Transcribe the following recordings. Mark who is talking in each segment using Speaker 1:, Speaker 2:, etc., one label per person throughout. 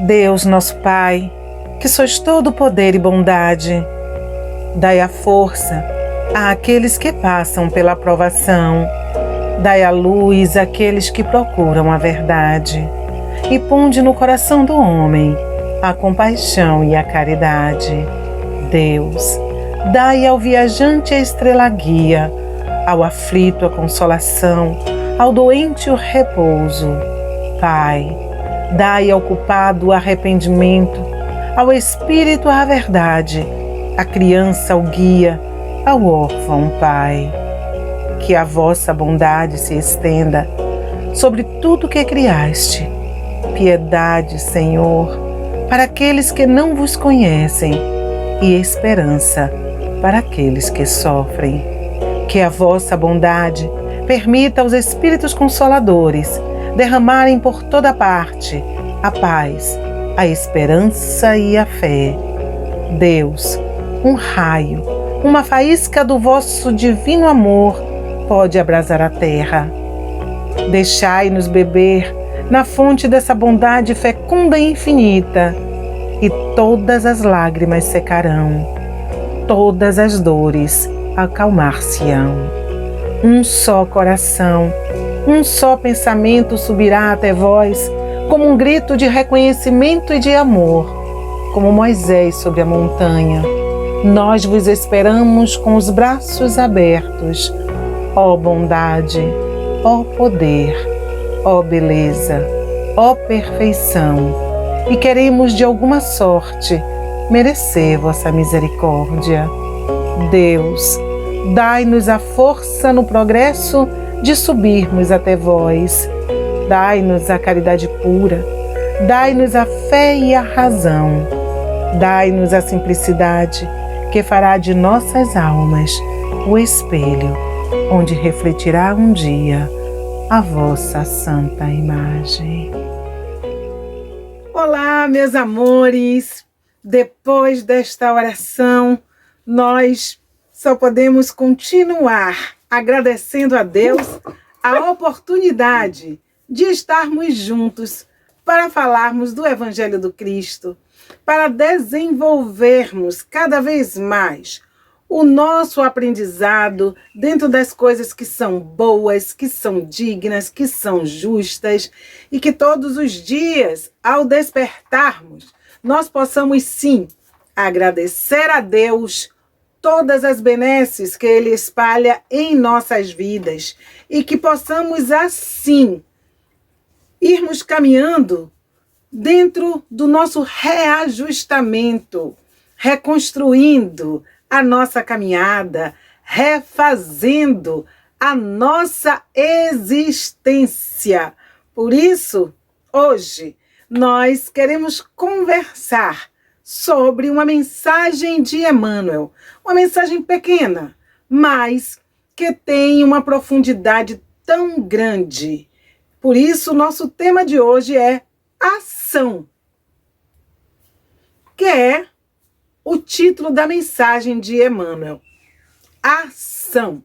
Speaker 1: Deus, nosso Pai, que sois todo poder e bondade, dai a força àqueles que passam pela provação, dai a luz àqueles que procuram a verdade, e ponde no coração do homem a compaixão e a caridade. Deus, dai ao viajante a estrela guia, ao aflito a consolação, ao doente o repouso. Pai, dai ao culpado o arrependimento, ao espírito a verdade, à criança o guia, ao órfão Pai. Que a vossa bondade se estenda sobre tudo que criaste. Piedade, Senhor, para aqueles que não vos conhecem e esperança para aqueles que sofrem. Que a vossa bondade permita aos Espíritos Consoladores derramarem por toda parte a paz, a esperança e a fé. Deus, um raio, uma faísca do vosso divino amor pode abrasar a terra. Deixai-nos beber na fonte dessa bondade fecunda e infinita, e todas as lágrimas secarão, todas as dores acalmar-se-ão. Um só coração, um só pensamento subirá até vós, como um grito de reconhecimento e de amor, como Moisés sobre a montanha. Nós vos esperamos com os braços abertos, ó bondade, ó poder, ó beleza, ó perfeição, e queremos de alguma sorte merecer vossa misericórdia. Deus, dai-nos a força no progresso de subirmos até vós. Dai-nos a caridade pura, dai-nos a fé e a razão. Dai-nos a simplicidade que fará de nossas almas o espelho onde refletirá um dia a vossa santa imagem. Olá, meus amores! Depois desta oração, nós só podemos continuar agradecendo a Deus a oportunidade de estarmos juntos para falarmos do Evangelho do Cristo, para desenvolvermos cada vez mais o nosso aprendizado dentro das coisas que são boas, que são dignas, que são justas, e que todos os dias, ao despertarmos, nós possamos sim agradecer a Deus todas as benesses que Ele espalha em nossas vidas, e que possamos assim irmos caminhando dentro do nosso reajustamento, reconstruindo a nossa caminhada, refazendo a nossa existência. Por isso, hoje, nós queremos conversar sobre uma mensagem de Emmanuel, uma mensagem pequena, mas que tem uma profundidade tão grande. Por isso, nosso tema de hoje é ação, que é o título da mensagem de Emmanuel. Ação.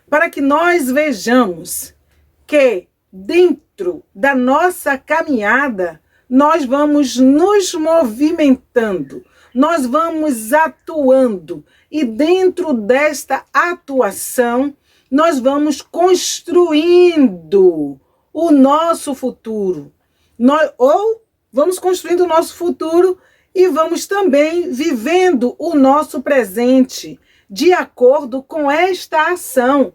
Speaker 1: Para que nós vejamos que dentro da nossa caminhada, nós vamos nos movimentando, nós vamos atuando, e dentro desta atuação, nós vamos construindo o nosso futuro. Vamos construindo o nosso futuro e vamos também vivendo o nosso presente de acordo com esta ação.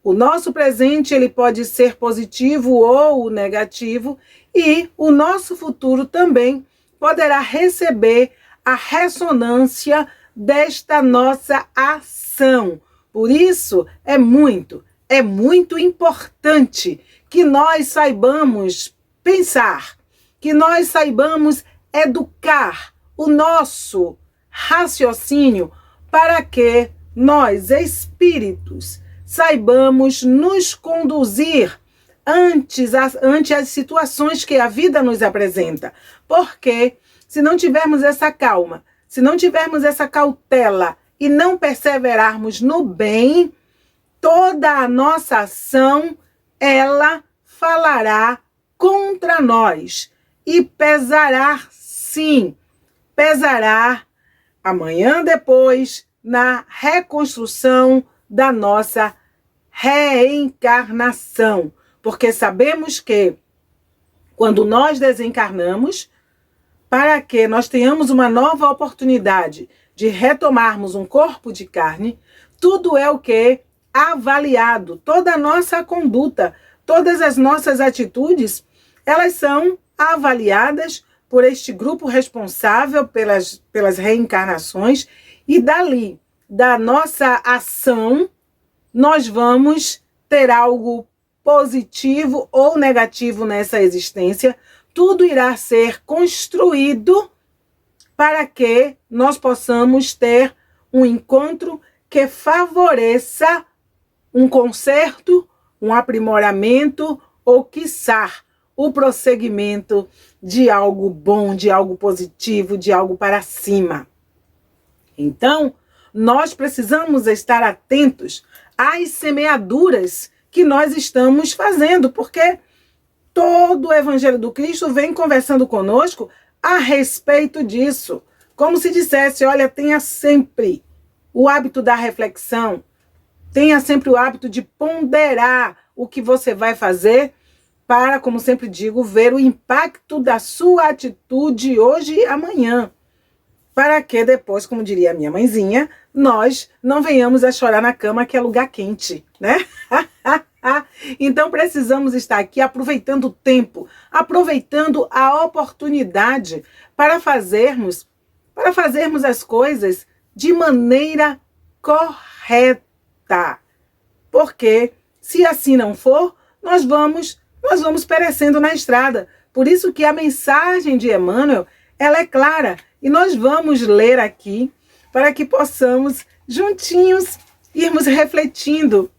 Speaker 1: O nosso presente ele pode ser positivo ou negativo, e o nosso futuro também poderá receber a ressonância desta nossa ação. Por isso, é muito importante que nós saibamos pensar, que nós saibamos educar o nosso raciocínio, para que nós, espíritos, saibamos nos conduzir ante as situações que a vida nos apresenta. Porque se não tivermos essa calma, se não tivermos essa cautela e não perseverarmos no bem, toda a nossa ação, ela falará contra nós. e pesará, sim, pesará amanhã depois na reconstrução da nossa reencarnação. Porque sabemos que quando nós desencarnamos, para que nós tenhamos uma nova oportunidade de retomarmos um corpo de carne, tudo é o que? Avaliado. Toda a nossa conduta, todas as nossas atitudes, elas são avaliadas por este grupo responsável pelas reencarnações e dali, da nossa ação, nós vamos ter algo positivo ou negativo nessa existência. Tudo irá ser construído para que nós possamos ter um encontro que favoreça um conserto, um aprimoramento ou, quiçá, o prosseguimento de algo bom, de algo positivo, de algo para cima. Então, nós precisamos estar atentos às semeaduras que nós estamos fazendo, porque todo o Evangelho do Cristo vem conversando conosco a respeito disso. Como se dissesse, olha, tenha sempre o hábito da reflexão, tenha sempre o hábito de ponderar o que você vai fazer para, como sempre digo, ver o impacto da sua atitude hoje e amanhã. Para que depois, como diria a minha mãezinha, nós não venhamos a chorar na cama, que é lugar quente, né? Então precisamos estar aqui aproveitando o tempo, aproveitando a oportunidade para fazermos as coisas de maneira correta. Porque se assim não for, nós vamos perecendo na estrada. Por isso que a mensagem de Emmanuel, ela é clara. E nós vamos ler aqui para que possamos, juntinhos, irmos refletindo.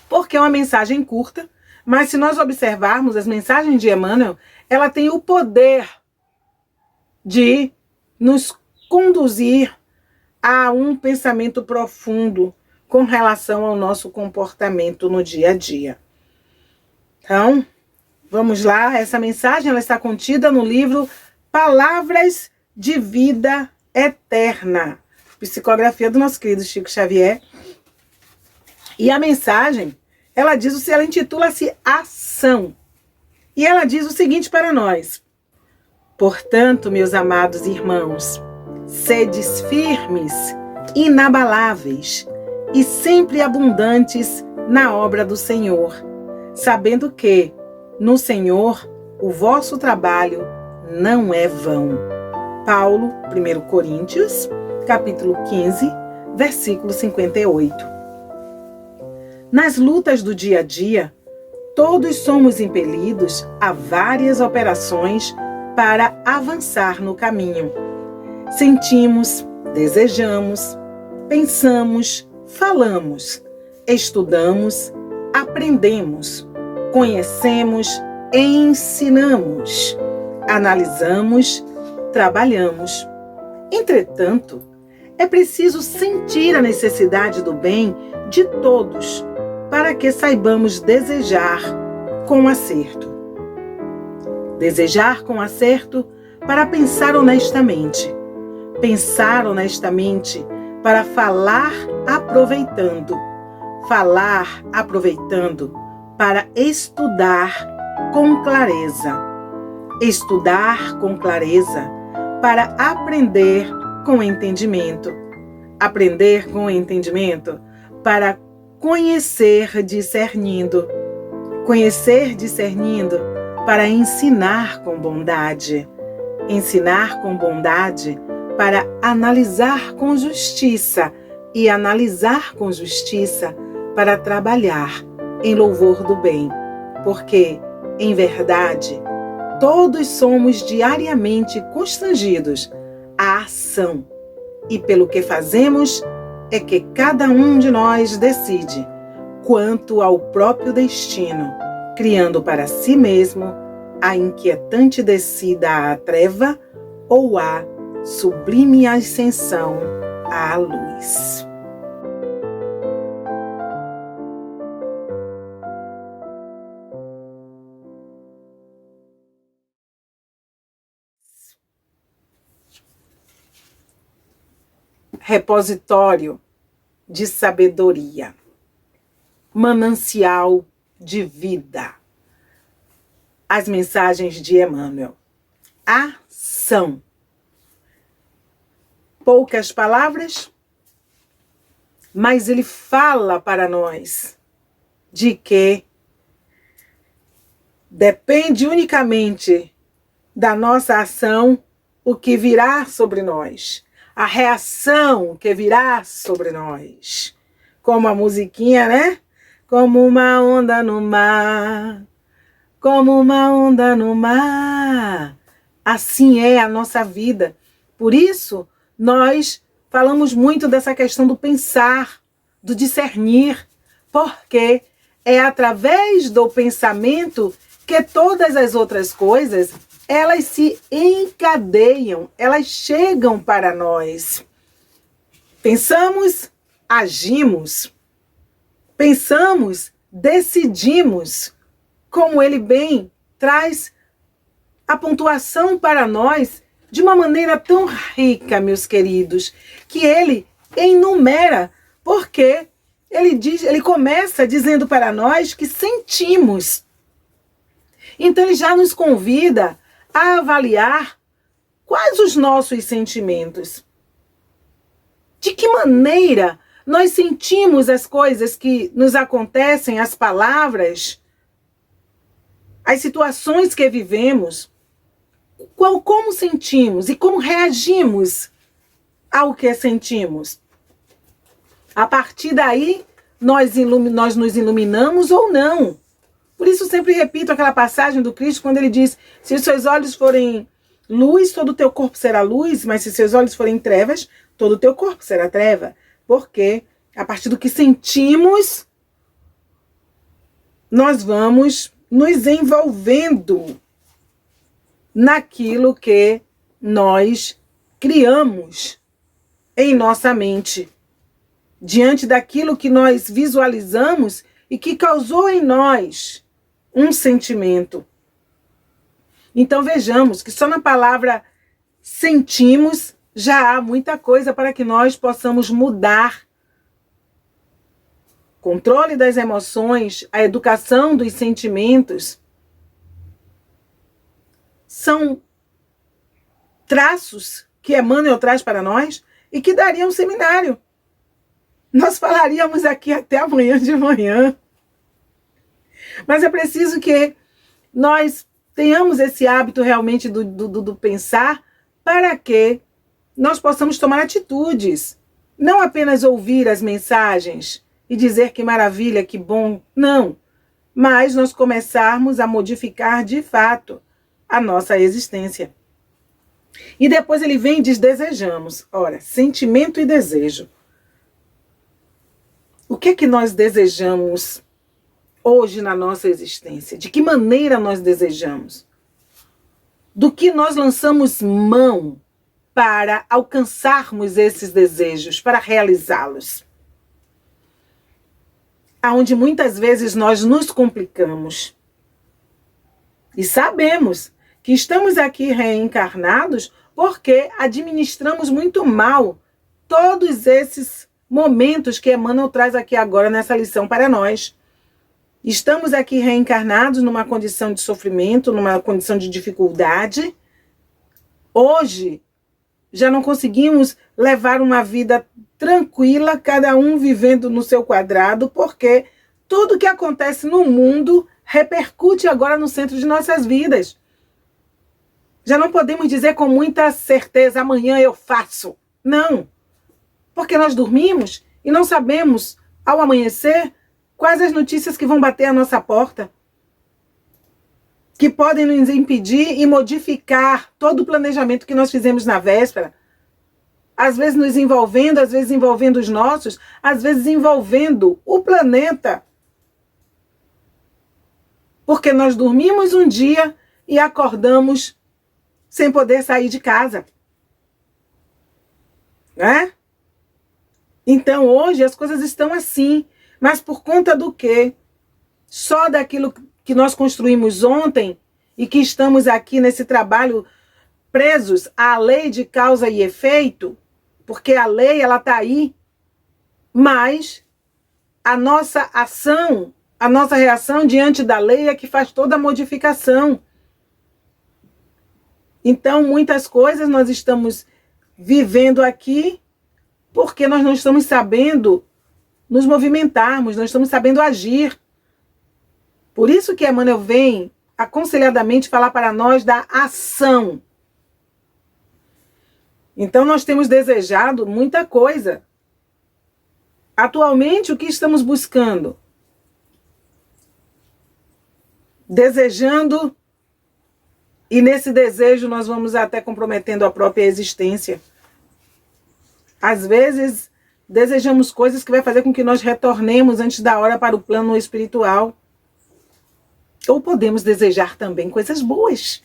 Speaker 1: Porque é uma mensagem curta, mas se nós observarmos as mensagens de Emmanuel, ela tem o poder de nos conduzir a um pensamento profundo com relação ao nosso comportamento no dia a dia. Então, vamos lá. Essa mensagem ela está contida no livro Palavras de Vida Eterna, psicografia do nosso querido Chico Xavier. E a mensagem, ela intitula-se Ação. E ela diz o seguinte para nós: portanto, meus amados irmãos, sedes firmes, inabaláveis e sempre abundantes na obra do Senhor, sabendo que, no Senhor, o vosso trabalho não é vão. Paulo, 1 Coríntios, capítulo 15, versículo 58. Nas lutas do dia a dia, todos somos impelidos a várias operações para avançar no caminho. Sentimos, desejamos, pensamos, falamos, estudamos, aprendemos, conhecemos, ensinamos, analisamos, trabalhamos. Entretanto, é preciso sentir a necessidade do bem de todos para que saibamos desejar com acerto. Desejar com acerto para pensar honestamente. Pensar honestamente para falar aproveitando. Falar aproveitando para estudar com clareza. Estudar com clareza para aprender com entendimento. Aprender com entendimento para conhecer discernindo. Conhecer discernindo para ensinar com bondade. Ensinar com bondade para analisar com justiça. E analisar com justiça para trabalhar em louvor do bem. Porque, em verdade, todos somos diariamente constrangidos à ação. E pelo que fazemos é que cada um de nós decide quanto ao próprio destino, criando para si mesmo a inquietante descida à treva ou a sublime ascensão à luz. repositório de sabedoria, manancial de vida. As mensagens de Emmanuel. Ação. Poucas palavras, mas ele fala para nós de que depende unicamente da nossa ação o que virá sobre nós, a reação que virá sobre nós. Como a musiquinha, né? Como uma onda no mar, como uma onda no mar. Assim é a nossa vida. Por isso, nós falamos muito dessa questão do pensar, do discernir, porque é através do pensamento que todas as outras coisas, elas se encadeiam, elas chegam para nós. Pensamos, agimos. Pensamos, decidimos. Como ele bem traz a pontuação para nós de uma maneira tão rica, meus queridos, que ele enumera, porque ele começa dizendo para nós que sentimos. Então ele já nos convida a avaliar quais os nossos sentimentos. De que maneira nós sentimos as coisas que nos acontecem, as palavras, as situações que vivemos, como sentimos e como reagimos ao que sentimos. A partir daí, nós nos iluminamos ou não. Por isso sempre repito aquela passagem do Cristo quando ele diz: se os seus olhos forem luz, todo o teu corpo será luz, mas se os seus olhos forem trevas, todo o teu corpo será treva. Porque a partir do que sentimos, nós vamos nos envolvendo naquilo que nós criamos em nossa mente, diante daquilo que nós visualizamos e que causou em nós um sentimento. Então vejamos que só na palavra sentimos já há muita coisa para que nós possamos mudar. Controle das emoções, a educação dos sentimentos são traços que Emmanuel traz para nós e que daria um seminário. Nós falaríamos aqui até amanhã de manhã. Mas é preciso que nós tenhamos esse hábito realmente do pensar para que nós possamos tomar atitudes. Não apenas ouvir as mensagens e dizer que maravilha, que bom. Não. Mas nós começarmos a modificar de fato a nossa existência. E depois ele vem e diz: desejamos. Ora, sentimento e desejo. O que é que nós desejamos hoje na nossa existência? De que maneira nós desejamos? Do que nós lançamos mão para alcançarmos esses desejos, para realizá-los? Aonde muitas vezes nós nos complicamos. E sabemos que estamos aqui reencarnados porque administramos muito mal todos esses momentos que Emmanuel traz aqui agora nessa lição para nós. Estamos aqui reencarnados numa condição de sofrimento, numa condição de dificuldade. Hoje, já não conseguimos levar uma vida tranquila, cada um vivendo no seu quadrado, porque tudo que acontece no mundo repercute agora no centro de nossas vidas. Já não podemos dizer com muita certeza: amanhã eu faço. Não. Porque nós dormimos e não sabemos, ao amanhecer, quais as notícias que vão bater à nossa porta, que podem nos impedir e modificar todo o planejamento que nós fizemos na véspera. Às vezes nos envolvendo, às vezes envolvendo os nossos, às vezes envolvendo o planeta. Porque nós dormimos um dia e acordamos sem poder sair de casa. Né? Então hoje as coisas estão assim. Mas por conta do quê? Só daquilo que nós construímos ontem e que estamos aqui nesse trabalho presos à lei de causa e efeito, porque a lei ela está aí, mas a nossa ação, a nossa reação diante da lei é que faz toda a modificação. Então, muitas coisas nós estamos vivendo aqui porque nós não estamos sabendo nos movimentarmos, não estamos sabendo agir. Por isso que Emmanuel vem aconselhadamente falar para nós da ação. Então, nós temos desejado muita coisa. Atualmente, o que estamos buscando? Desejando, e nesse desejo nós vamos até comprometendo a própria existência. Às vezes, desejamos coisas que vai fazer com que nós retornemos antes da hora para o plano espiritual. Ou podemos desejar também coisas boas,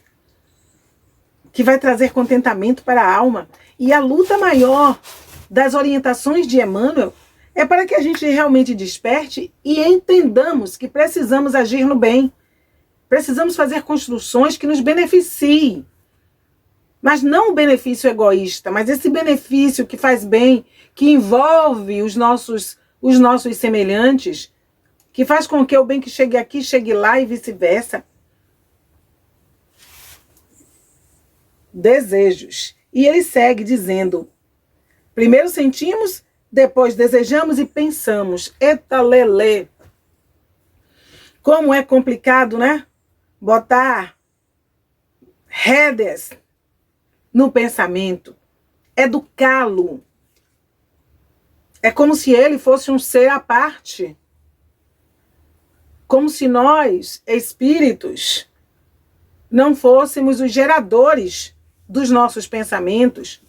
Speaker 1: que vai trazer contentamento para a alma. E a luta maior das orientações de Emmanuel é para que a gente realmente desperte e entendamos que precisamos agir no bem. Precisamos fazer construções que nos beneficiem. Mas não o benefício egoísta, mas esse benefício que faz bem, que envolve os nossos semelhantes, que faz com que o bem que chegue aqui, chegue lá e vice-versa. Desejos. E ele segue dizendo, primeiro sentimos, depois desejamos e pensamos. Eita lelê. Como é complicado, né? Botar rédeas no pensamento. Educá-lo. É como se ele fosse um ser à parte. Como se nós, espíritos, não fôssemos os geradores dos nossos pensamentos,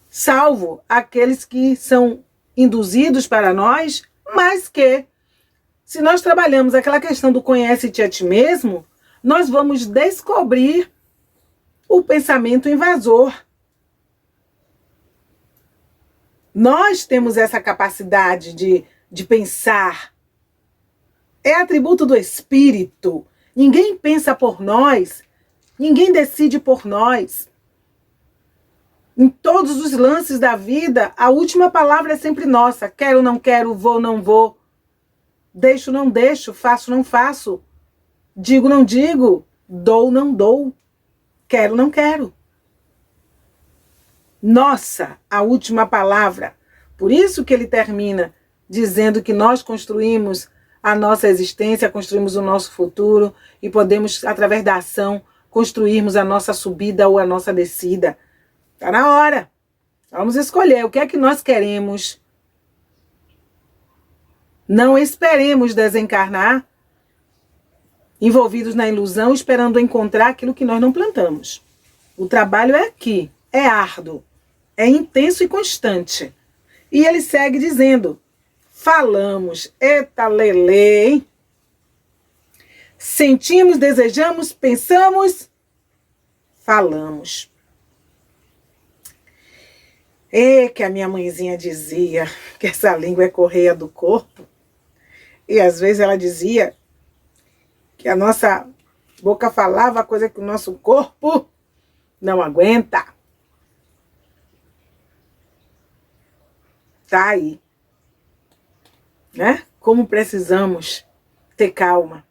Speaker 1: salvo aqueles que são induzidos para nós, mas que, se nós trabalhamos aquela questão do conhece-te a ti mesmo, nós vamos descobrir o pensamento invasor. Nós temos essa capacidade de pensar. É atributo do espírito. Ninguém pensa por nós. Ninguém decide por nós. Em todos os lances da vida, a última palavra é sempre nossa. Quero, não quero, vou, não vou. Deixo, não deixo, faço, não faço. Digo, não digo. Dou, não dou. Quero, não quero. Nossa, a última palavra. Por isso que ele termina dizendo que nós construímos a nossa existência, construímos o nosso futuro e podemos, através da ação, construirmos a nossa subida ou a nossa descida. Está na hora. Vamos escolher o que é que nós queremos. Não esperemos desencarnar envolvidos na ilusão, esperando encontrar aquilo que nós não plantamos. O trabalho é aqui, é árduo, é intenso e constante. E ele segue dizendo, falamos, eita lelê, hein? Sentimos, desejamos, pensamos, falamos. E que a minha mãezinha dizia que essa língua é correia do corpo. E às vezes ela dizia que a nossa boca falava coisa que o nosso corpo não aguenta. Tá aí. Né? Como precisamos ter calma.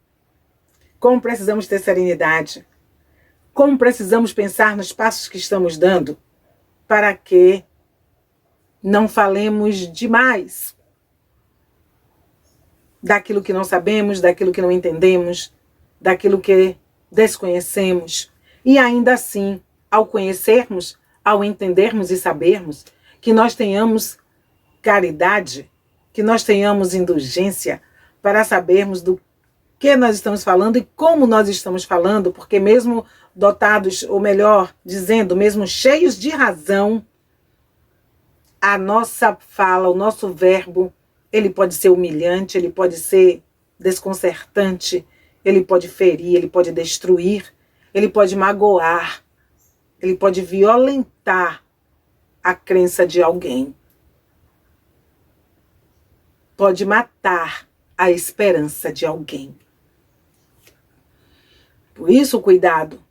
Speaker 1: Como precisamos ter serenidade. Como precisamos pensar nos passos que estamos dando para que não falemos demais daquilo que não sabemos, daquilo que não entendemos, daquilo que desconhecemos. E ainda assim, ao conhecermos, ao entendermos e sabermos, que nós tenhamos caridade, que nós tenhamos indulgência para sabermos do que nós estamos falando e como nós estamos falando, porque mesmo dotados, ou melhor dizendo, mesmo cheios de razão, a nossa fala, o nosso verbo, ele pode ser humilhante, ele pode ser desconcertante, ele pode ferir, ele pode destruir, ele pode magoar, ele pode violentar a crença de alguém. Pode matar a esperança de alguém. Por isso o cuidado,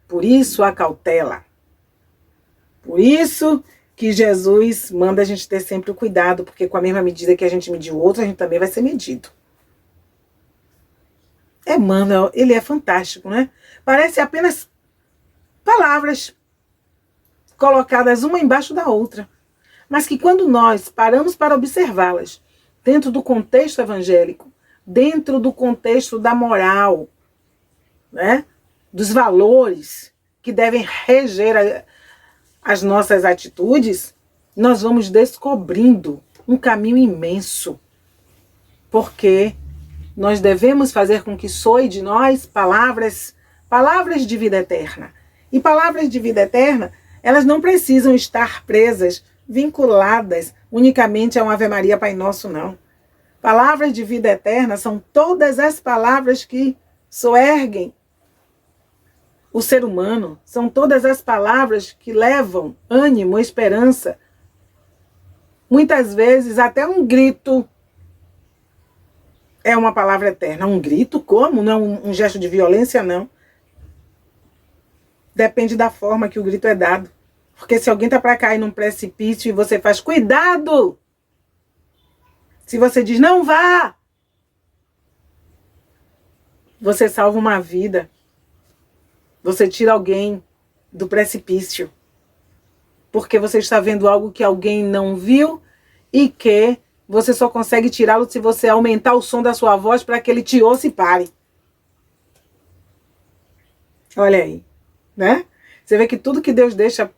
Speaker 1: por isso a cautela. Por isso que Jesus manda a gente ter sempre o cuidado, porque com a mesma medida que a gente mediu o outro, a gente também vai ser medido. Emmanuel, ele é fantástico, né? Parece apenas palavras colocadas uma embaixo da outra, mas que quando nós paramos para observá-las dentro do contexto evangélico, dentro do contexto da moral, né? Dos valores que devem reger as nossas atitudes, nós vamos descobrindo um caminho imenso, porque nós devemos fazer com que soe de nós palavras de vida eterna. E palavras de vida eterna, elas não precisam estar presas, vinculadas unicamente a um Ave Maria Pai Nosso, não. Palavras de vida eterna são todas as palavras que soerguem o ser humano, são todas as palavras que levam ânimo, esperança. Muitas vezes até um grito é uma palavra eterna. Um grito como? Não é um gesto de violência, não. Depende da forma que o grito é dado. Porque se alguém está para cair num precipício e você faz cuidado, se você diz não vá, você salva uma vida. Você tira alguém do precipício. Porque você está vendo algo que alguém não viu e que você só consegue tirá-lo se você aumentar o som da sua voz para que ele te ouça e pare. Olha aí, né? Você vê que tudo que Deus deixa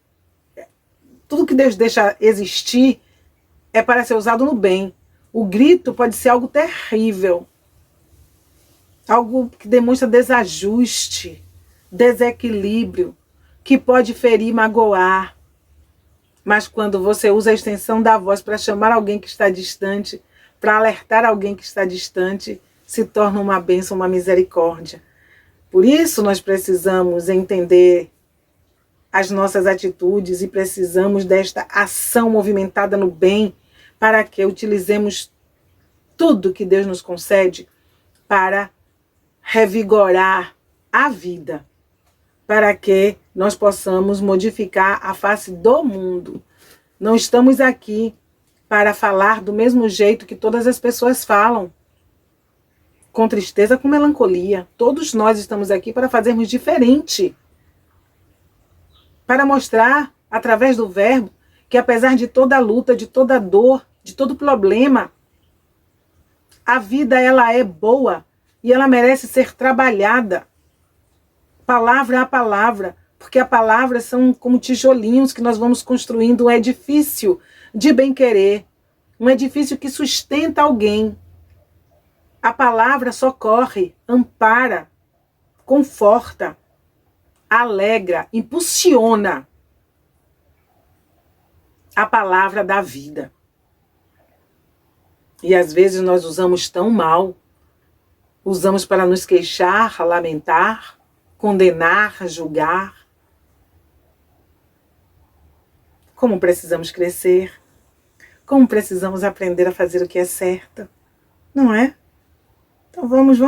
Speaker 1: existir é para ser usado no bem. O grito pode ser algo terrível, algo que demonstra desajuste, desequilíbrio, que pode ferir, magoar. Mas quando você usa a extensão da voz para chamar alguém que está distante, para alertar alguém que está distante, se torna uma bênção, uma misericórdia. Por isso nós precisamos entender as nossas atitudes e precisamos desta ação movimentada no bem para que utilizemos tudo que Deus nos concede para revigorar a vida, para que nós possamos modificar a face do mundo. Não estamos aqui para falar do mesmo jeito que todas as pessoas falam, com tristeza, com melancolia. Todos nós estamos aqui para fazermos diferente, para mostrar, através do verbo, que apesar de toda a luta, de toda a dor, de todo problema, a vida ela é boa e ela merece ser trabalhada, palavra a palavra, porque a palavra são como tijolinhos que nós vamos construindo um edifício de bem-querer, um edifício que sustenta alguém. A palavra socorre, ampara, conforta, alegra, impulsiona. A palavra da vida. E às vezes nós usamos tão mal, usamos para nos queixar, lamentar, condenar, julgar. Como precisamos crescer, como precisamos aprender a fazer o que é certo, não é? Então vamos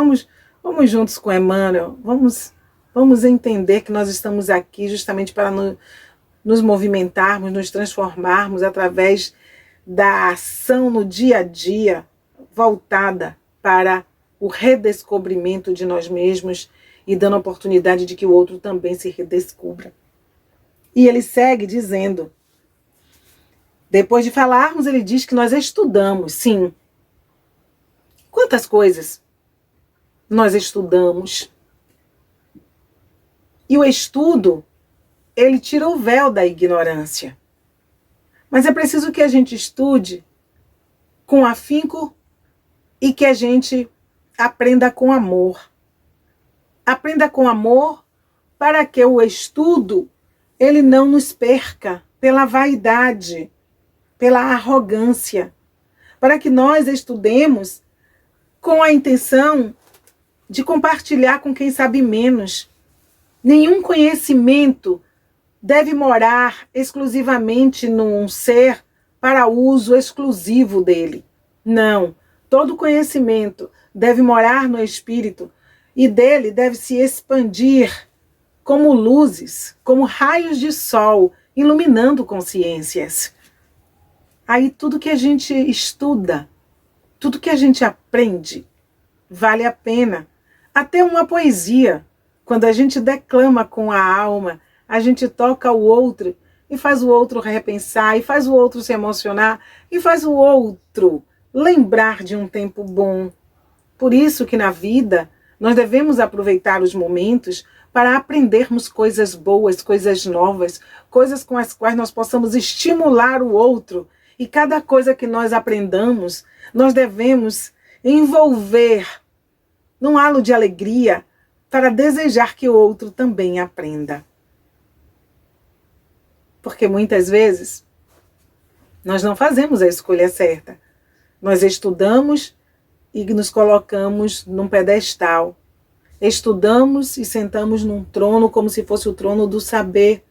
Speaker 1: juntos com Emmanuel, vamos entender que nós estamos aqui justamente para nos movimentarmos, nos transformarmos através da ação no dia a dia, voltada para o redescobrimento de nós mesmos e dando a oportunidade de que o outro também se redescubra. E ele segue dizendo, depois de falarmos, ele diz que nós estudamos, sim. Quantas coisas nós estudamos? E o estudo, ele tira o véu da ignorância. Mas é preciso que a gente estude com afinco e que a gente aprenda com amor. Aprenda com amor para que o estudo ele não nos perca pela vaidade, pela arrogância, para que nós estudemos com a intenção de compartilhar com quem sabe menos. Nenhum conhecimento deve morar exclusivamente num ser para uso exclusivo dele. Não, todo conhecimento deve morar no espírito e dele deve se expandir como luzes, como raios de sol iluminando consciências. Aí tudo que a gente estuda, tudo que a gente aprende, vale a pena. Até uma poesia, quando a gente declama com a alma, a gente toca o outro e faz o outro repensar, e faz o outro se emocionar, e faz o outro lembrar de um tempo bom. Por isso que na vida nós devemos aproveitar os momentos para aprendermos coisas boas, coisas novas, coisas com as quais nós possamos estimular o outro. E cada coisa que nós aprendamos, nós devemos envolver num halo de alegria para desejar que o outro também aprenda. Porque muitas vezes nós não fazemos a escolha certa. Nós estudamos e nos colocamos num pedestal. Estudamos e sentamos num trono como se fosse o trono do saber.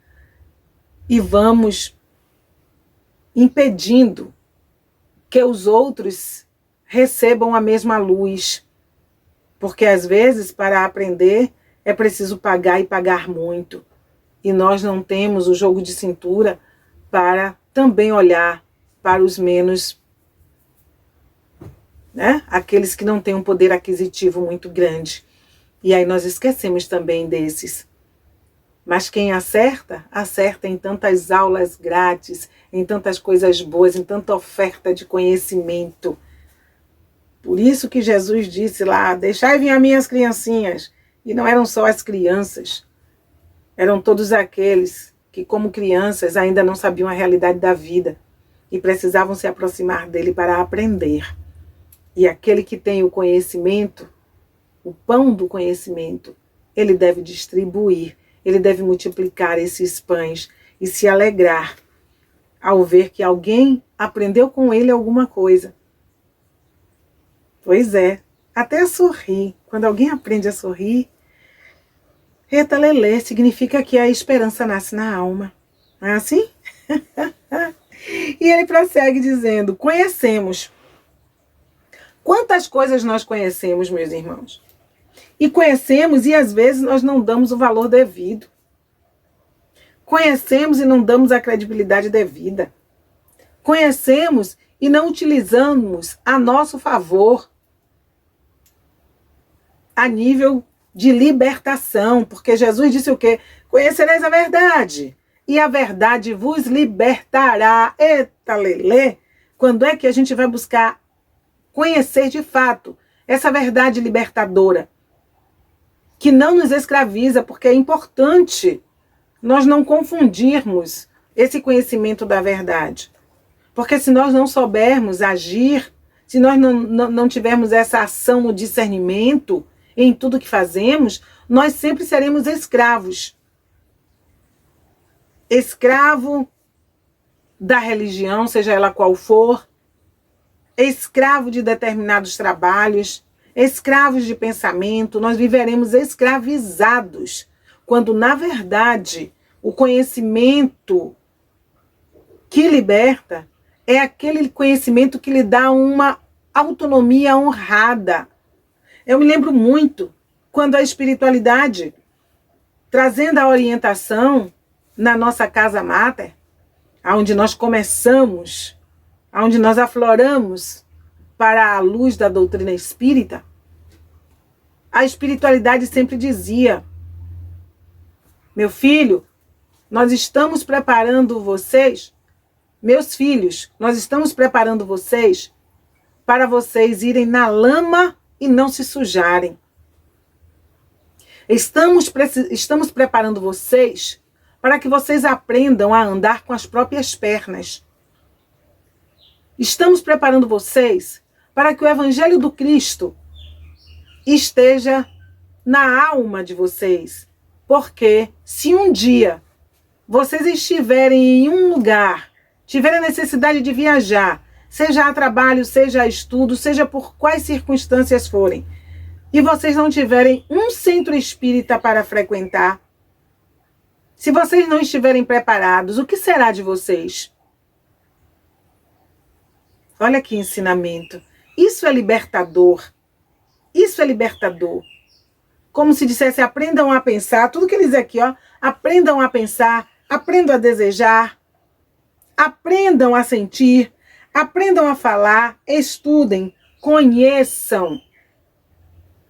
Speaker 1: E vamos impedindo que os outros recebam a mesma luz. Porque às vezes, para aprender, é preciso pagar e pagar muito. E nós não temos o jogo de cintura para também olhar para os menos, né? Aqueles que não têm um poder aquisitivo muito grande. E aí nós esquecemos também desses. Mas quem acerta, acerta em tantas aulas grátis, em tantas coisas boas, em tanta oferta de conhecimento. Por isso que Jesus disse lá, deixai vir a minhas criancinhas. E não eram só as crianças, eram todos aqueles que, como crianças, ainda não sabiam a realidade da vida e precisavam se aproximar dele para aprender. E aquele que tem o conhecimento, o pão do conhecimento, ele deve distribuir, ele deve multiplicar esses pães e se alegrar ao ver que alguém aprendeu com ele alguma coisa. Pois é, até sorrir. Quando alguém aprende a sorrir, Reta Lelê, significa que a esperança nasce na alma. Não é assim? E ele prossegue dizendo, conhecemos. Quantas coisas nós conhecemos, meus irmãos? E conhecemos e às vezes nós não damos o valor devido. Conhecemos e não damos a credibilidade devida. Conhecemos e não utilizamos a nosso favor a nível de libertação, porque Jesus disse o quê? Conhecereis a verdade, e a verdade vos libertará. Eita, lelê! Quando é que a gente vai buscar conhecer de fato essa verdade libertadora, que não nos escraviza, porque é importante nós não confundirmos esse conhecimento da verdade. Porque se nós não soubermos agir, se nós não tivermos essa ação no discernimento, em tudo que fazemos, nós sempre seremos escravos. Escravo da religião, seja ela qual for, escravo de determinados trabalhos, escravos de pensamento, nós viveremos escravizados, quando na verdade o conhecimento que liberta é aquele conhecimento que lhe dá uma autonomia honrada. Eu me lembro muito quando a espiritualidade, trazendo a orientação na nossa casa máter, onde nós começamos, onde nós afloramos para a luz da doutrina espírita, a espiritualidade sempre dizia, meu filho, nós estamos preparando vocês, meus filhos, nós estamos preparando vocês para vocês irem na lama e não se sujarem. Estamos preparando vocês para que vocês aprendam a andar com as próprias pernas. Estamos preparando vocês para que o Evangelho do Cristo esteja na alma de vocês. Porque se um dia vocês estiverem em um lugar, tiverem necessidade de viajar, seja a trabalho, seja a estudo, seja por quais circunstâncias forem, e vocês não tiverem um centro espírita para frequentar, se vocês não estiverem preparados, o que será de vocês? Olha que ensinamento. Isso é libertador. Isso é libertador. Como se dissesse, aprendam a pensar, tudo que ele diz aqui, ó, aprendam a pensar aprendam a desejar, aprendam a sentir, aprendam a falar, estudem, conheçam,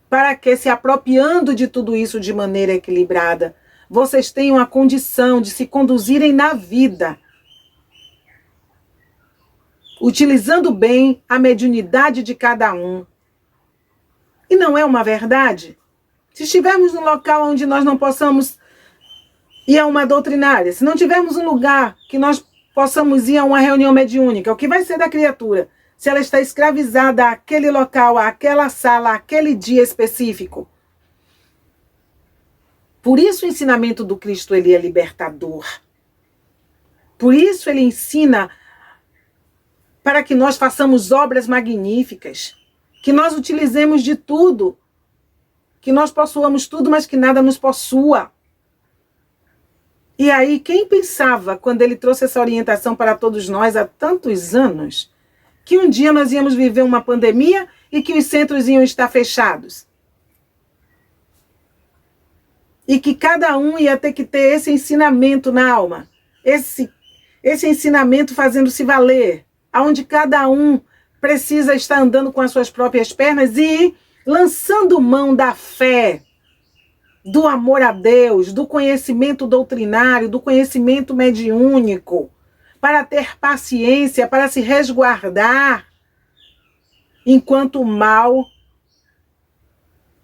Speaker 1: para que, se apropriando de tudo isso de maneira equilibrada, vocês tenham a condição de se conduzirem na vida, utilizando bem a mediunidade de cada um. E não é uma verdade? Se estivermos num local onde nós não possamos ir a uma doutrinária, se não tivermos um lugar que nós possamos ir a uma reunião mediúnica, o que vai ser da criatura? Se ela está escravizada àquele local, àquela sala, àquele dia específico. Por isso o ensinamento do Cristo ele é libertador. Por isso ele ensina para que nós façamos obras magníficas, que nós utilizemos de tudo, que nós possuamos tudo, mas que nada nos possua. E aí, quem pensava, quando ele trouxe essa orientação para todos nós há tantos anos, que um dia nós íamos viver uma pandemia e que os centros iam estar fechados? E que cada um ia ter que ter esse ensinamento na alma, esse ensinamento fazendo-se valer, onde cada um precisa estar andando com as suas próprias pernas e lançando mão da fé, do amor a Deus, do conhecimento doutrinário, do conhecimento mediúnico, para ter paciência, para se resguardar, enquanto o mal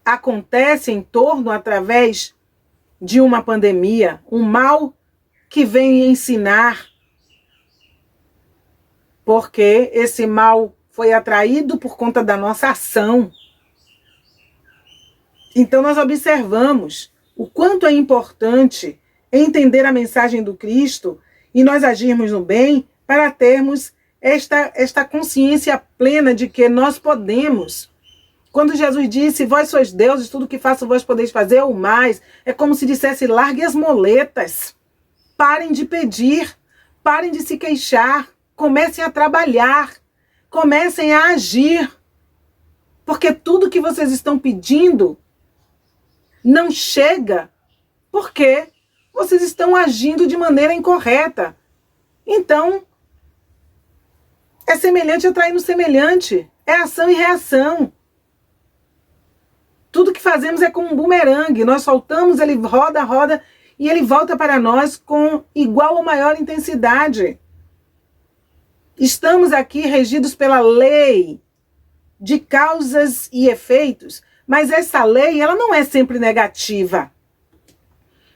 Speaker 1: acontece em torno através de uma pandemia, um mal que vem ensinar, porque esse mal foi atraído por conta da nossa ação. Então nós observamos o quanto é importante entender a mensagem do Cristo e nós agirmos no bem para termos esta consciência plena de que nós podemos. Quando Jesus disse, vós sois deuses, tudo que faço vós podeis fazer ou mais, é como se dissesse, largue as moletas, parem de pedir, parem de se queixar, comecem a trabalhar, comecem a agir, porque tudo que vocês estão pedindo não chega porque vocês estão agindo de maneira incorreta. Então, é semelhante atraindo semelhante. É ação e reação. Tudo que fazemos é como um bumerangue. Nós soltamos, ele roda, roda, e ele volta para nós com igual ou maior intensidade. Estamos aqui regidos pela lei de causas e efeitos, mas essa lei, ela não é sempre negativa.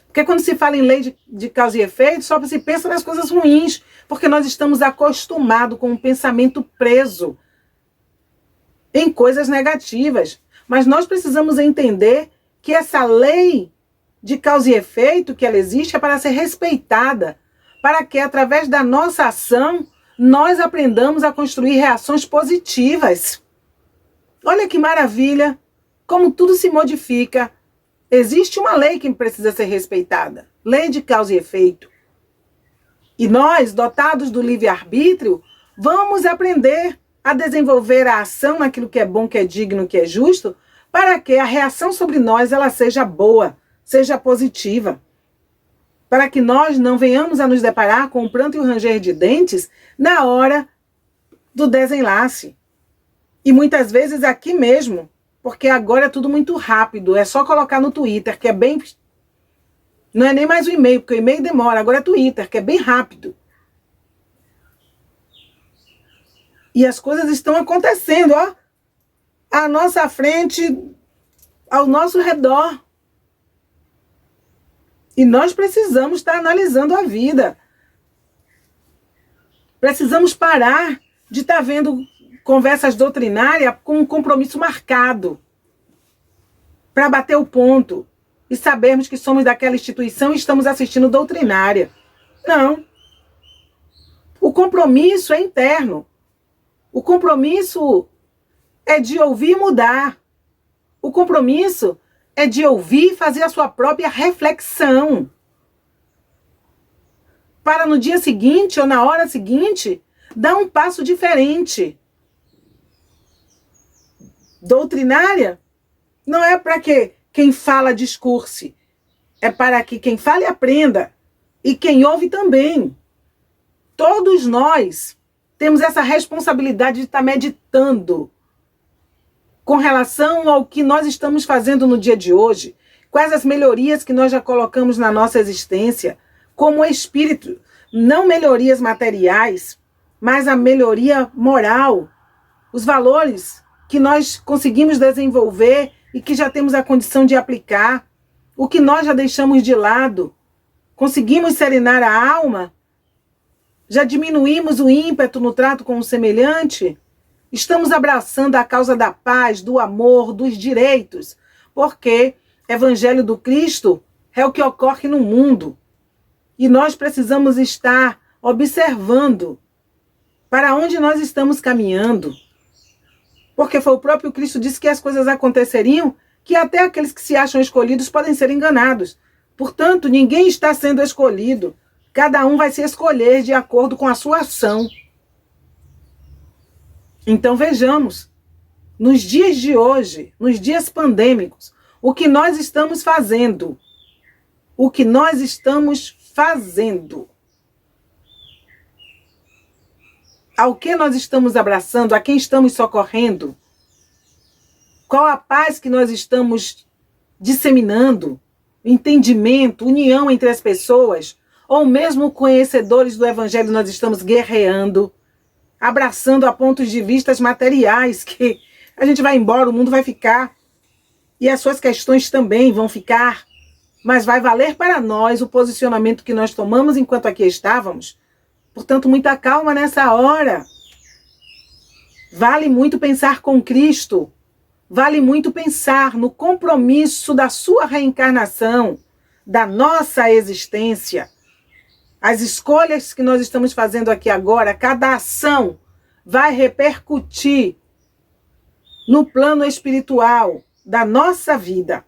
Speaker 1: Porque quando se fala em lei de causa e efeito, só se pensa nas coisas ruins, porque nós estamos acostumados com um pensamento preso em coisas negativas. Mas nós precisamos entender que essa lei de causa e efeito, que ela existe, é para ser respeitada, para que, através da nossa ação, nós aprendamos a construir reações positivas. Olha que maravilha! Como tudo se modifica. Existe uma lei que precisa ser respeitada. Lei de causa e efeito. E nós, dotados do livre-arbítrio, vamos aprender a desenvolver a ação naquilo que é bom, que é digno, que é justo, para que a reação sobre nós ela seja boa, seja positiva. Para que nós não venhamos a nos deparar com o pranto e o ranger de dentes na hora do desenlace. E muitas vezes aqui mesmo, porque agora é tudo muito rápido, é só colocar no Twitter, que é bem... Não é nem mais o e-mail, porque o e-mail demora, agora é Twitter, que é bem rápido. E as coisas estão acontecendo, ó, à nossa frente, ao nosso redor. E nós precisamos estar analisando a vida. Precisamos parar de estar vendo conversas doutrinárias com um compromisso marcado para bater o ponto e sabermos que somos daquela instituição e estamos assistindo doutrinária. Não. O compromisso é interno. O compromisso é de ouvir e mudar. O compromisso é de ouvir e fazer a sua própria reflexão. Para no dia seguinte ou na hora seguinte, dar um passo diferente. Doutrinária não é para que quem fala discurse, é para que quem fale aprenda. e quem ouve também. Todos nós temos essa responsabilidade de estar meditando com relação ao que nós estamos fazendo no dia de hoje, quais as melhorias que nós já colocamos na nossa existência, como espírito, não melhorias materiais, mas a melhoria moral, os valores que nós conseguimos desenvolver e que já temos a condição de aplicar, o que nós já deixamos de lado, conseguimos serenar a alma, já diminuímos o ímpeto no trato com o semelhante, estamos abraçando a causa da paz, do amor, dos direitos, porque Evangelho do Cristo é o que ocorre no mundo. E nós precisamos estar observando para onde nós estamos caminhando. Porque foi o próprio Cristo que disse que as coisas aconteceriam, que até aqueles que se acham escolhidos podem ser enganados. Portanto, ninguém está sendo escolhido. Cada um vai se escolher de acordo com a sua ação. Então vejamos, nos dias de hoje, nos dias pandêmicos, o que nós estamos fazendo. O que nós estamos fazendo. Ao que nós estamos abraçando, a quem estamos socorrendo. Qual a paz que nós estamos disseminando, entendimento, união entre as pessoas, ou mesmo conhecedores do Evangelho nós estamos guerreando, abraçando a pontos de vistas materiais, que a gente vai embora, o mundo vai ficar, e as suas questões também vão ficar, mas vai valer para nós o posicionamento que nós tomamos enquanto aqui estávamos. Portanto, muita calma nessa hora. Vale muito pensar com Cristo, vale muito pensar no compromisso da sua reencarnação, da nossa existência. As escolhas que nós estamos fazendo aqui agora, cada ação vai repercutir no plano espiritual da nossa vida.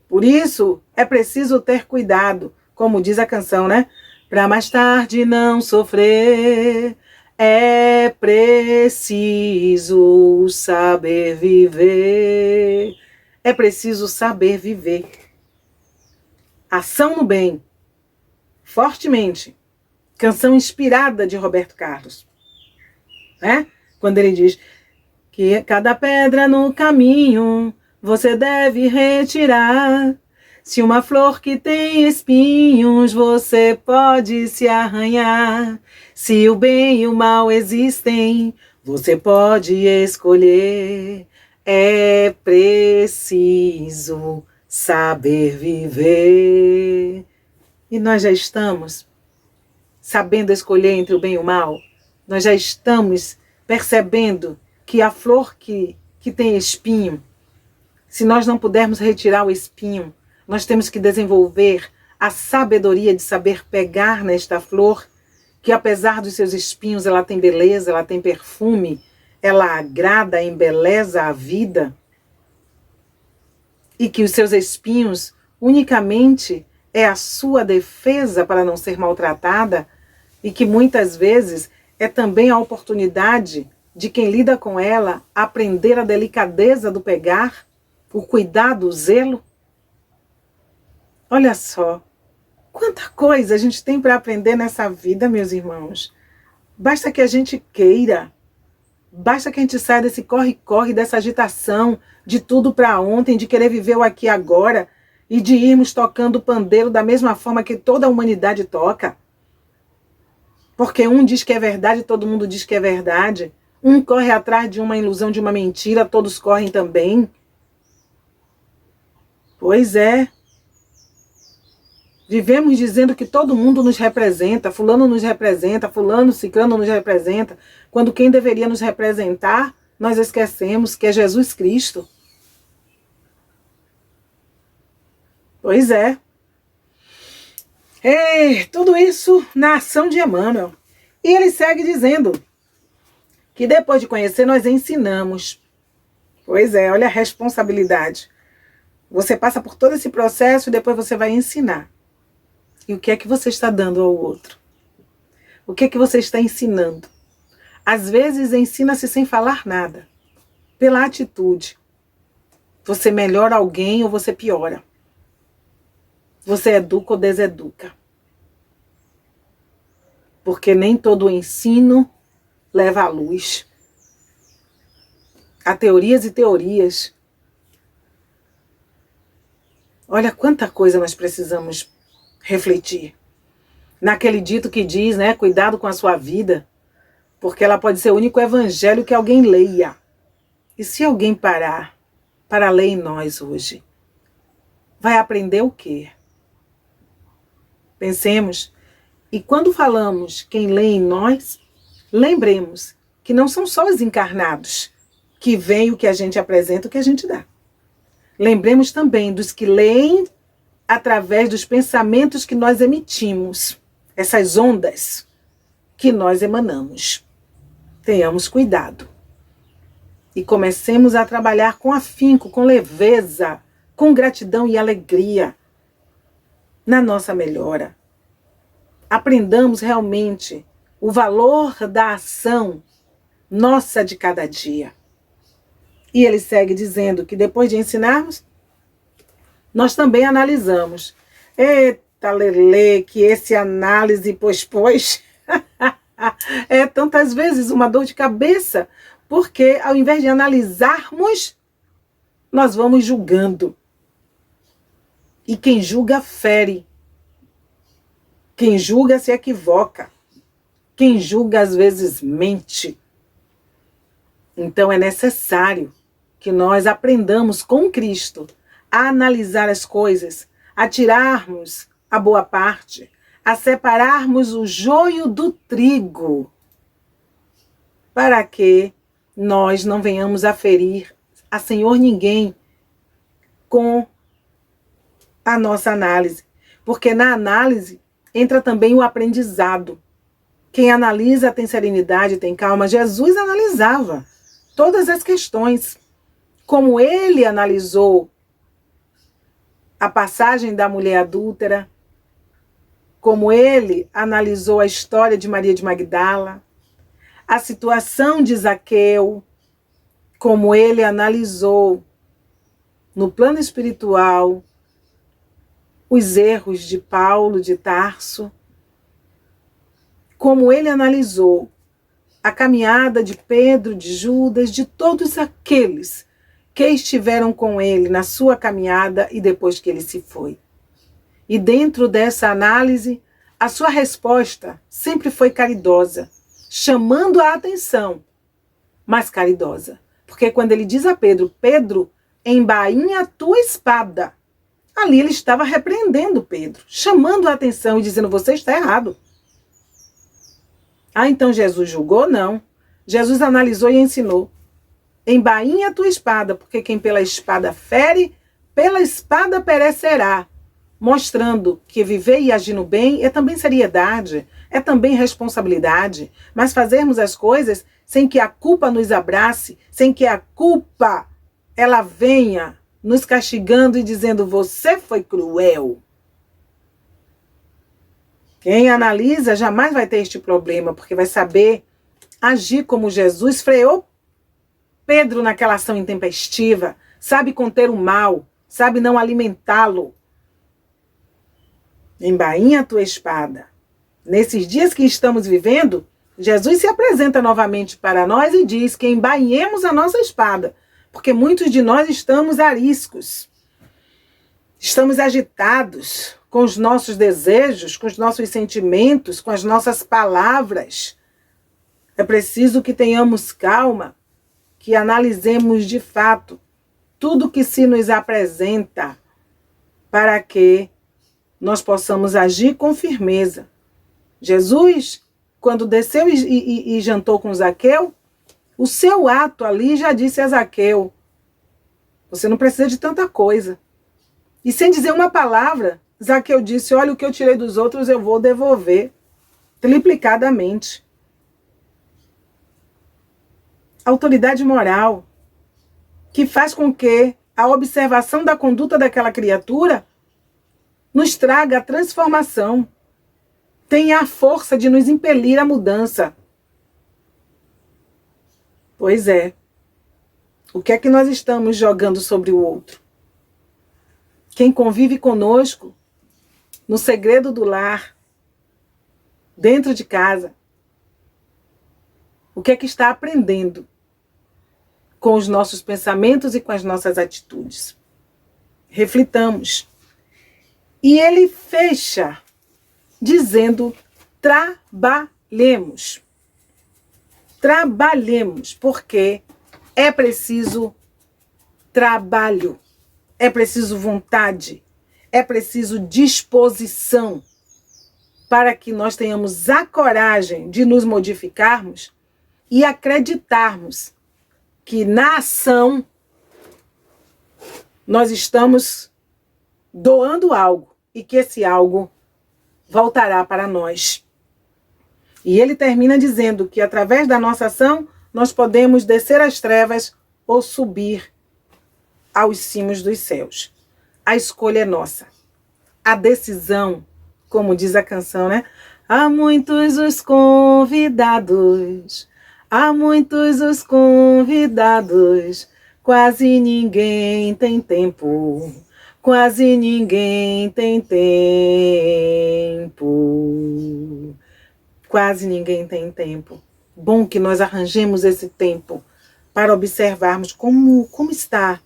Speaker 1: Por isso, é preciso ter cuidado, como diz a canção, né? Para mais tarde não sofrer, é preciso saber viver. É preciso saber viver. Ação no bem. Fortemente. Canção inspirada de Roberto Carlos. Né? Quando ele diz que cada pedra no caminho você deve retirar. Se uma flor que tem espinhos, você pode se arranhar. Se o bem e o mal existem, você pode escolher. É preciso saber viver. E nós já estamos sabendo escolher entre o bem e o mal. Nós já estamos percebendo que a flor que tem espinho, se nós não pudermos retirar o espinho, nós temos que desenvolver a sabedoria de saber pegar nesta flor, que apesar dos seus espinhos, ela tem beleza, ela tem perfume, ela agrada, embeleza a vida, e que os seus espinhos unicamente é a sua defesa para não ser maltratada, e que muitas vezes é também a oportunidade de quem lida com ela aprender a delicadeza do pegar, o cuidado, o zelo. Olha só, quanta coisa a gente tem para aprender nessa vida, meus irmãos. Basta que a gente queira, basta que a gente saia desse corre-corre, dessa agitação, de tudo para ontem, de querer viver o aqui e agora, e de irmos tocando o pandeiro da mesma forma que toda a humanidade toca. Porque um diz que é verdade, todo mundo diz que é verdade. Um corre atrás de uma ilusão, de uma mentira, todos correm também. Pois é. Vivemos dizendo que todo mundo nos representa, fulano nos representa, fulano, ciclano nos representa, quando quem deveria nos representar, nós esquecemos que é Jesus Cristo. Pois é. Tudo isso na ação de Emmanuel. E ele segue dizendo que depois de conhecer, nós ensinamos. Pois é, olha a responsabilidade. Você passa por todo esse processo e depois você vai ensinar. E o que é que você está dando ao outro? O que é que você está ensinando? Às vezes ensina-se sem falar nada. Pela atitude. Você melhora alguém ou você piora. Você educa ou deseduca? Porque nem todo o ensino leva à luz. Há teorias e teorias. Olha quanta coisa nós precisamos refletir. Naquele dito que diz, né, cuidado com a sua vida, porque ela pode ser o único evangelho que alguém leia. E se alguém parar para ler em nós hoje, vai aprender o quê? Pensemos, e quando falamos quem lê em nós, lembremos que não são só os encarnados que veem o que a gente apresenta, o que a gente dá. Lembremos também dos que leem através dos pensamentos que nós emitimos, essas ondas que nós emanamos. Tenhamos cuidado e comecemos a trabalhar com afinco, com leveza, com gratidão e alegria na nossa melhora. Aprendamos realmente o valor da ação nossa de cada dia. E ele segue dizendo que depois de ensinarmos, nós também analisamos. Eita, Lelê, que esse análise pois é tantas vezes uma dor de cabeça, porque ao invés de analisarmos, nós vamos julgando. E quem julga fere. Quem julga se equivoca. Quem julga às vezes mente. Então é necessário que nós aprendamos com Cristo a analisar as coisas, a tirarmos a boa parte, a separarmos o joio do trigo, para que nós não venhamos a ferir a Senhor ninguém com a nossa análise. Porque na análise entra também o aprendizado. Quem analisa tem serenidade, tem calma. Jesus analisava todas as questões. Como ele analisou a passagem da mulher adúltera, como ele analisou a história de Maria de Magdala, a situação de Zaqueu, como ele analisou no plano espiritual os erros de Paulo de Tarso, como ele analisou a caminhada de Pedro, de Judas, de todos aqueles que estiveram com ele na sua caminhada e depois que ele se foi. E dentro dessa análise, a sua resposta sempre foi caridosa, chamando a atenção, mas caridosa. Porque quando ele diz a Pedro, Pedro, embainha a tua espada, ali ele estava repreendendo Pedro, chamando a atenção e dizendo, você está errado. Ah, então Jesus julgou? Não. Jesus analisou e ensinou. Embainha a tua espada, porque quem pela espada fere, pela espada perecerá. Mostrando que viver e agir no bem é também seriedade, é também responsabilidade. Mas fazermos as coisas sem que a culpa nos abrace, sem que a culpa ela venha nos castigando e dizendo, você foi cruel. Quem analisa jamais vai ter este problema, porque vai saber agir como Jesus freou Pedro naquela ação intempestiva, sabe conter o mal, sabe não alimentá-lo. Embainha a tua espada. Nesses dias que estamos vivendo, Jesus se apresenta novamente para nós e diz que embainhemos a nossa espada, porque muitos de nós estamos ariscos, estamos agitados com os nossos desejos, com os nossos sentimentos, com as nossas palavras. É preciso que tenhamos calma, que analisemos de fato tudo que se nos apresenta para que nós possamos agir com firmeza. Jesus, quando desceu e jantou com Zaqueu, o seu ato ali já disse a Zaqueu, você não precisa de tanta coisa. E sem dizer uma palavra, Zaqueu disse, olha, o que eu tirei dos outros eu vou devolver triplicadamente. Autoridade moral que faz com que a observação da conduta daquela criatura nos traga a transformação, tenha a força de nos impelir à mudança. Pois é. O que é que nós estamos jogando sobre o outro? Quem convive conosco no segredo do lar, dentro de casa, o que é que está aprendendo com os nossos pensamentos e com as nossas atitudes. Reflitamos. E ele fecha dizendo: trabalhemos. Trabalhemos, porque é preciso trabalho, é preciso vontade, é preciso disposição para que nós tenhamos a coragem de nos modificarmos e acreditarmos que na ação nós estamos doando algo e que esse algo voltará para nós. E ele termina dizendo que através da nossa ação nós podemos descer as trevas ou subir aos cimos dos céus. A escolha é nossa. A decisão, como diz a canção, né? Há muitos os convidados, há muitos os convidados, quase ninguém tem tempo, quase ninguém tem tempo. Quase ninguém tem tempo. Bom que nós arranjemos esse tempo para observarmos como está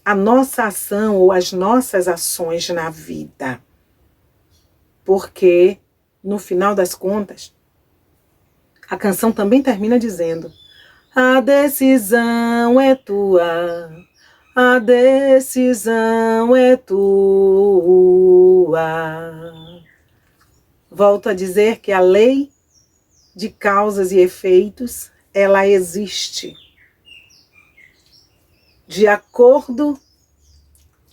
Speaker 1: a nossa ação ou as nossas ações na vida. Porque, no final das contas, a canção também termina dizendo: a decisão é tua, a decisão é tua. Volto a dizer que a lei de causas e efeitos, ela existe. De acordo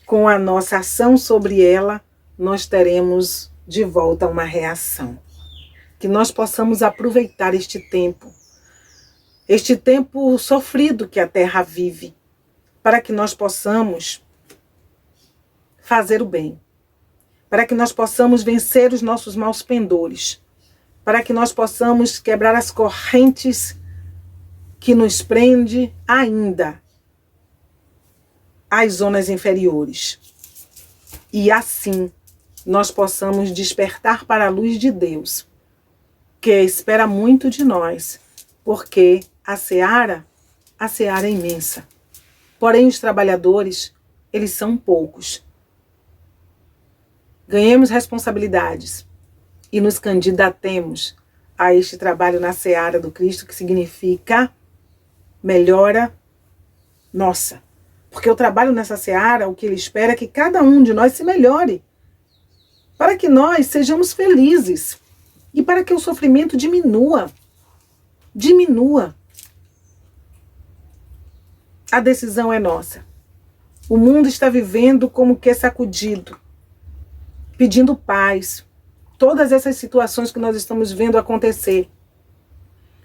Speaker 1: com a nossa ação sobre ela, nós teremos de volta uma reação. Que nós possamos aproveitar este tempo sofrido que a Terra vive, para que nós possamos fazer o bem, para que nós possamos vencer os nossos maus pendores, para que nós possamos quebrar as correntes que nos prende ainda às zonas inferiores. E assim nós possamos despertar para a luz de Deus, que espera muito de nós, porque a seara é imensa. Porém, os trabalhadores, eles são poucos. Ganhemos responsabilidades e nos candidatemos a este trabalho na seara do Cristo, que significa melhora nossa. Porque o trabalho nessa seara, o que ele espera é que cada um de nós se melhore, para que nós sejamos felizes e para que o sofrimento diminua. A decisão é nossa. O mundo está vivendo como que sacudido, pedindo paz. Todas essas situações que nós estamos vendo acontecer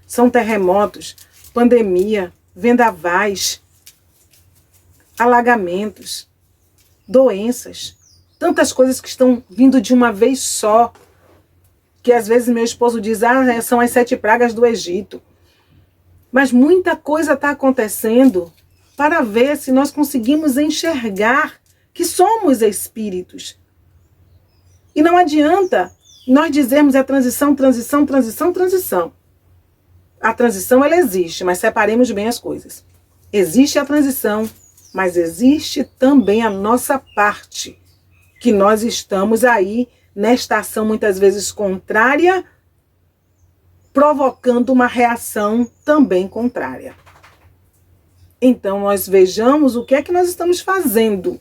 Speaker 1: são terremotos, pandemia, vendavais, alagamentos, doenças, tantas coisas que estão vindo de uma vez só, que às vezes meu esposo diz: são as 7 pragas do Egito. Mas muita coisa está acontecendo para ver se nós conseguimos enxergar que somos espíritos. E não adianta nós dizermos transição. A transição, ela existe, mas separemos bem as coisas. Existe a transição, mas existe também a nossa parte, que nós estamos aí nesta ação muitas vezes contrária, provocando uma reação também contrária. Então nós vejamos o que é que nós estamos fazendo,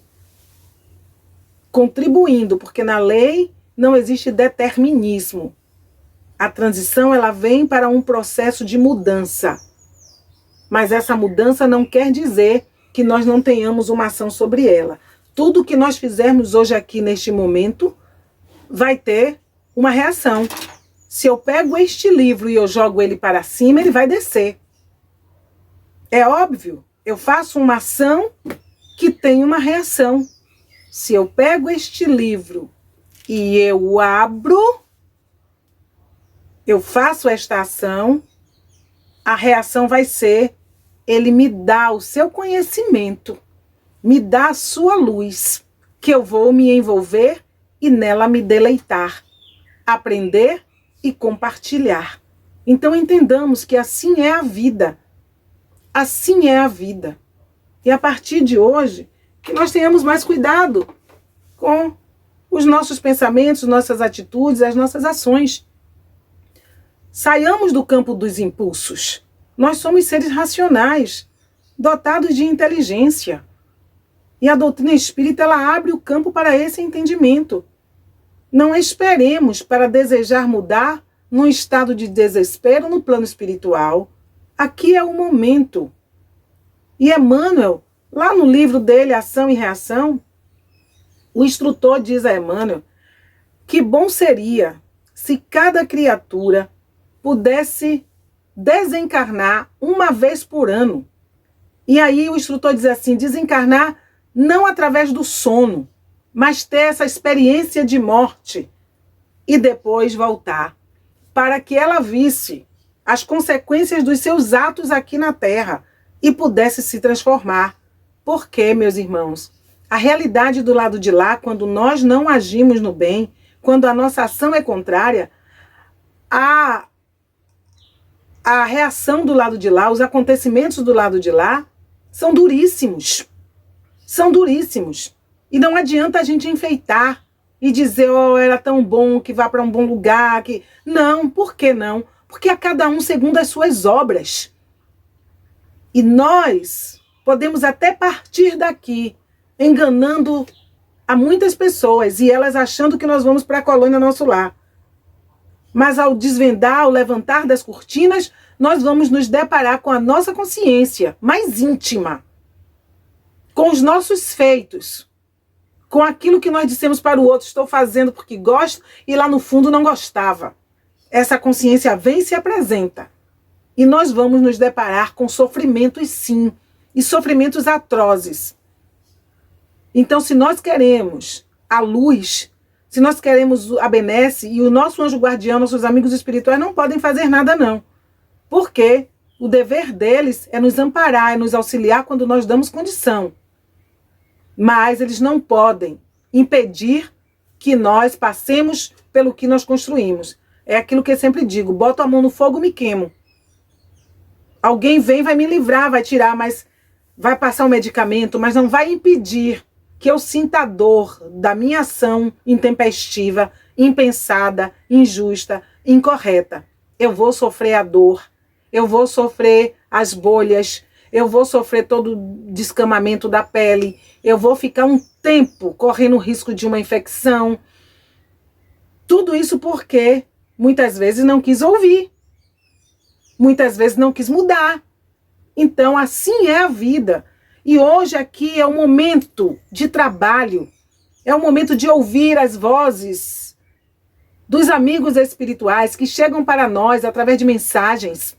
Speaker 1: contribuindo, porque na lei não existe determinismo. A transição, ela vem para um processo de mudança. Mas essa mudança não quer dizer que nós não tenhamos uma ação sobre ela. Tudo que nós fizermos hoje aqui neste momento vai ter uma reação. Se eu pego este livro e eu jogo ele para cima, ele vai descer. É óbvio, eu faço uma ação que tem uma reação. Se eu pego este livro e eu abro, eu faço esta ação, a reação vai ser: ele me dá o seu conhecimento, me dá a sua luz, que eu vou me envolver e nela me deleitar, aprender e compartilhar. Então entendamos que assim é a vida. Assim é a vida. E a partir de hoje, que nós tenhamos mais cuidado com os nossos pensamentos, nossas atitudes, as nossas ações. Saiamos do campo dos impulsos. Nós somos seres racionais, dotados de inteligência. E a doutrina espírita, ela abre o campo para esse entendimento. Não esperemos para desejar mudar num estado de desespero no plano espiritual. Aqui é o momento. E Emmanuel, lá no livro dele, Ação e Reação, o instrutor diz a Emmanuel que bom seria se cada criatura pudesse desencarnar uma vez por ano. E aí o instrutor diz assim, desencarnar não através do sono, mas ter essa experiência de morte e depois voltar, para que ela visse as consequências dos seus atos aqui na Terra e pudesse se transformar. Porque, meus irmãos, a realidade do lado de lá, quando nós não agimos no bem, quando a nossa ação é contrária, a reação do lado de lá, os acontecimentos do lado de lá, são duríssimos. São duríssimos. E não adianta a gente enfeitar e dizer, oh, era tão bom que vá para um bom lugar. Que... Não, por que não? Porque a cada um segundo as suas obras. E nós podemos até partir daqui enganando a muitas pessoas e elas achando que nós vamos para a colônia nosso lar. Mas ao desvendar, ao levantar das cortinas, nós vamos nos deparar com a nossa consciência mais íntima, com os nossos feitos, com aquilo que nós dissemos para o outro, estou fazendo porque gosto, e lá no fundo não gostava. Essa consciência vem e se apresenta. E nós vamos nos deparar com sofrimentos, sim, e sofrimentos atrozes. Então, se nós queremos a luz, se nós queremos a benesse, e o nosso anjo guardião, nossos amigos espirituais não podem fazer nada, não. Porque o dever deles é nos amparar, é nos auxiliar quando nós damos condição. Mas eles não podem impedir que nós passemos pelo que nós construímos. É aquilo que eu sempre digo, boto a mão no fogo, me queimo. Alguém vem, vai me livrar, vai tirar, mas vai passar um medicamento, mas não vai impedir que eu sinta a dor da minha ação intempestiva, impensada, injusta, incorreta. Eu vou sofrer a dor, eu vou sofrer as bolhas, eu vou sofrer todo o descamamento da pele, eu vou ficar um tempo correndo o risco de uma infecção. Tudo isso porque muitas vezes não quis ouvir, muitas vezes não quis mudar. Então assim é a vida. E hoje aqui é o momento de trabalho, é o momento de ouvir as vozes dos amigos espirituais que chegam para nós através de mensagens,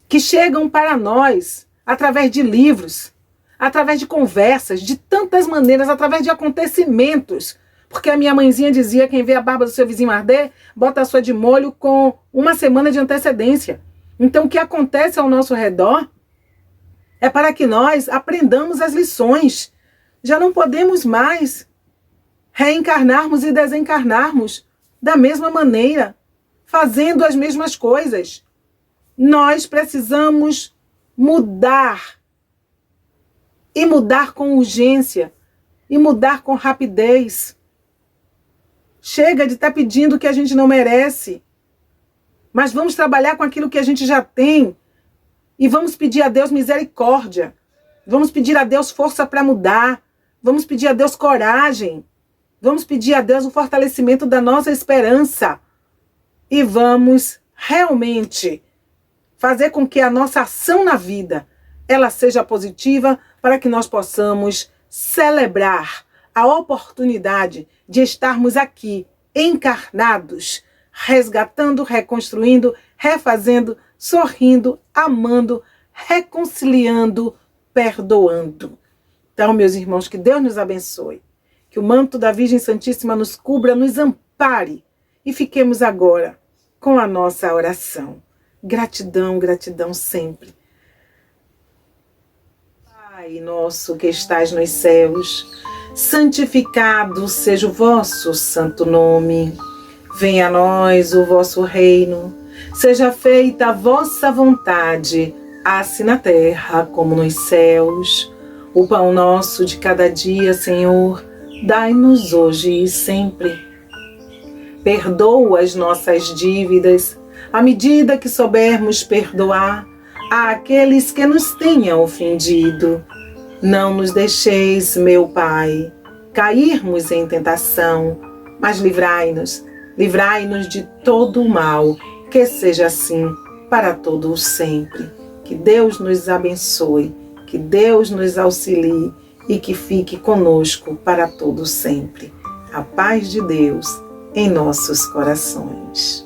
Speaker 1: que chegam para nós através de livros, através de conversas, de tantas maneiras, através de acontecimentos. Porque a minha mãezinha dizia, quem vê a barba do seu vizinho arder, bota a sua de molho com uma semana de antecedência. Então o que acontece ao nosso redor é para que nós aprendamos as lições. Já não podemos mais reencarnarmos e desencarnarmos da mesma maneira, fazendo as mesmas coisas. Nós precisamos mudar. E mudar com urgência. E mudar com rapidez. Chega de estar pedindo o que a gente não merece. Mas vamos trabalhar com aquilo que a gente já tem. E vamos pedir a Deus misericórdia. Vamos pedir a Deus força para mudar. Vamos pedir a Deus coragem. Vamos pedir a Deus o fortalecimento da nossa esperança. E vamos realmente fazer com que a nossa ação na vida ela seja positiva para que nós possamos celebrar a oportunidade de estarmos aqui encarnados, resgatando, reconstruindo, refazendo, sorrindo, amando, reconciliando, perdoando. Então, meus irmãos, que Deus nos abençoe. Que o manto da Virgem Santíssima nos cubra, nos ampare. E fiquemos agora com a nossa oração. Gratidão, gratidão sempre. Pai nosso que estás nos céus, santificado seja o vosso santo nome. Venha a nós o vosso reino, seja feita a vossa vontade, assim na terra como nos céus. O pão nosso de cada dia, Senhor, dai-nos hoje e sempre. Perdoa as nossas dívidas, à medida que soubermos perdoar àqueles que nos tenham ofendido. Não nos deixeis, meu Pai, cairmos em tentação, mas livrai-nos de todo o mal, que seja assim para todo o sempre. Que Deus nos abençoe, que Deus nos auxilie e que fique conosco para todo sempre. A paz de Deus em nossos corações.